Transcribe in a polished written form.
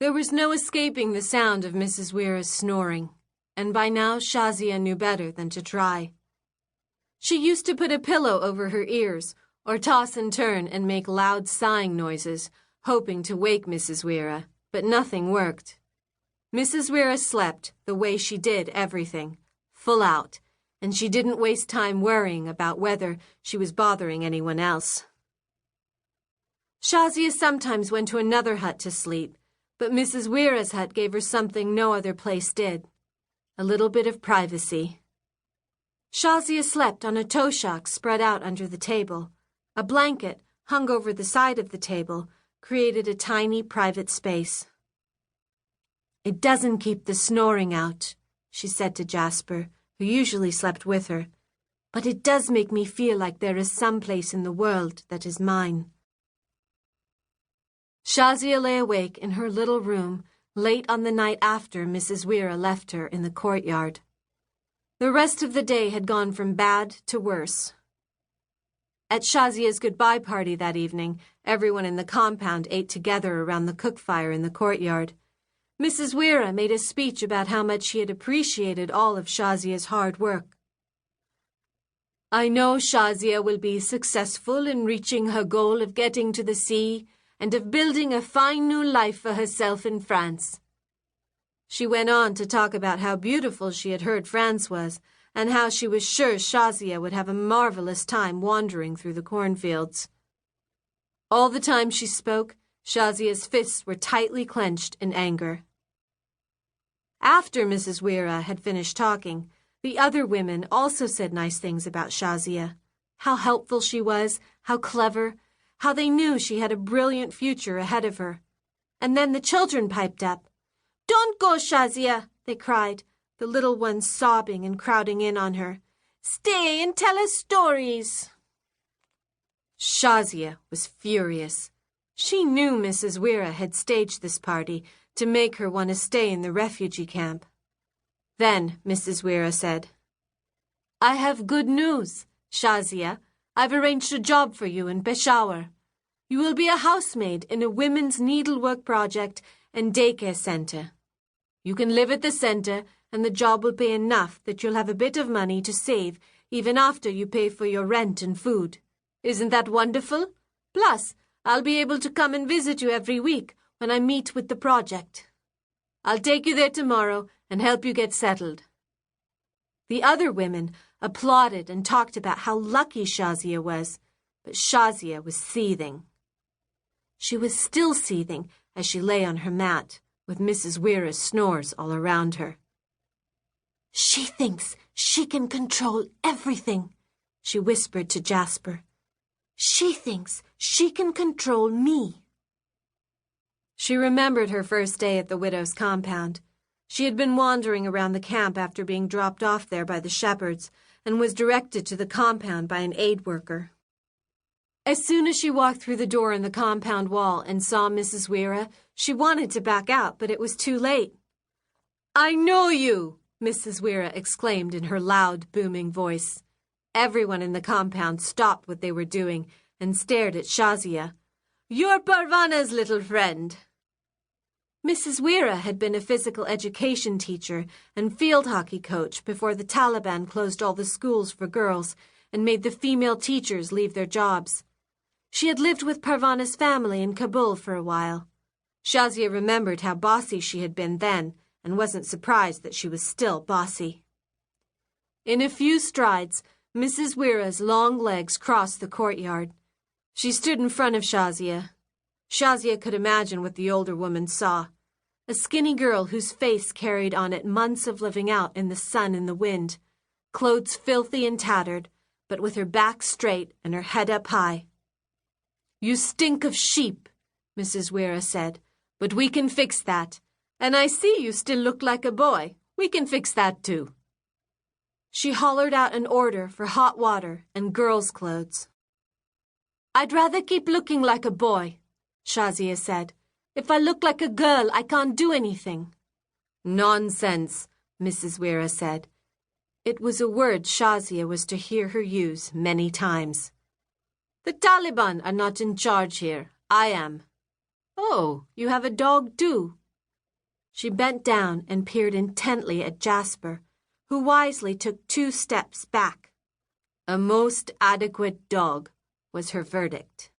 There was no escaping the sound of Mrs. Weira's snoring, and by now Shauzia knew better than to try. She used to put a pillow over her ears, or toss and turn and make loud sighing noises, hoping to wake Mrs. Weira, but nothing worked. Mrs. Weira slept the way she did everything, full out, and she didn't waste time worrying about whether she was bothering anyone else. Shauzia sometimes went to another hut to sleep, but Mrs. Weira's hut gave her something no other place did, a little bit of privacy. Shauzia slept on a toshock spread out under the table. A blanket, hung over the side of the table, created a tiny private space. "It doesn't keep the snoring out," she said to Jasper, who usually slept with her, "but it does make me feel like there is some place in the world that is mine." Shauzia lay awake in her little room late on the night after Mrs. Weira left her in the courtyard. The rest of the day had gone from bad to worse. At Shauzia's goodbye party that evening, everyone in the compound ate together around the cook fire in the courtyard. Mrs. Weira made a speech about how much she had appreciated all of Shauzia's hard work. "I know Shauzia will be successful in reaching her goal of getting to the sea and of building a fine new life for herself in France." She went on to talk about how beautiful she had heard France was, and how she was sure Shauzia would have a marvelous time wandering through the cornfields. All the time she spoke, Shauzia's fists were tightly clenched in anger. After Mrs. Weira had finished talking, the other women also said nice things about Shauzia. How helpful she was, how clever, how they knew she had a brilliant future ahead of her. And then the children piped up. "Don't go, Shauzia," they cried, the little ones sobbing and crowding in on her. "Stay and tell us stories." Shauzia was furious. She knew Mrs. Weira had staged this party to make her want to stay in the refugee camp. Then Mrs. Weira said, "I have good news, Shauzia. I've arranged a job for you in Peshawar. You will be a housemaid in a women's needlework project and daycare center. You can live at the center, and the job will pay enough that you'll have a bit of money to save even after you pay for your rent and food. Isn't that wonderful? Plus, I'll be able to come and visit you every week when I meet with the project. I'll take you there tomorrow and help you get settled." The other women applauded and talked about how lucky Shauzia was, but Shauzia was seething. She was still seething as she lay on her mat, with Mrs. Weira's snores all around her. "She thinks she can control everything," she whispered to Jasper. "She thinks she can control me." She remembered her first day at the widow's compound. She had been wandering around the camp after being dropped off there by the shepherds and was directed to the compound by an aid worker. As soon as she walked through the door in the compound wall and saw Mrs. Weira, she wanted to back out, but it was too late. "I know you!" Mrs. Weira exclaimed in her loud, booming voice. Everyone in the compound stopped what they were doing and stared at Shauzia. "You're Parvana's little friend." Mrs. Weira had been a physical education teacher and field hockey coach before the Taliban closed all the schools for girls and made the female teachers leave their jobs. She had lived with Parvana's family in Kabul for a while. Shauzia remembered how bossy she had been then and wasn't surprised that she was still bossy. In a few strides, Mrs. Weira's long legs crossed the courtyard. She stood in front of Shauzia. Shauzia could imagine what the older woman saw. A skinny girl whose face carried on it months of living out in the sun and the wind, clothes filthy and tattered, but with her back straight and her head up high. "You stink of sheep," Mrs. Weira said, "but we can fix that. And I see you still look like a boy. We can fix that too." She hollered out an order for hot water and girls' clothes. "I'd rather keep looking like a boy," Shauzia said. "If I look like a girl, I can't do anything." "Nonsense," Mrs. Weira said. It was a word Shauzia was to hear her use many times. "The Taliban are not in charge here. I am." "Oh, you have a dog too," She bent down and peered intently at Jasper, who wisely took 2 steps back. "A most adequate dog," was her verdict.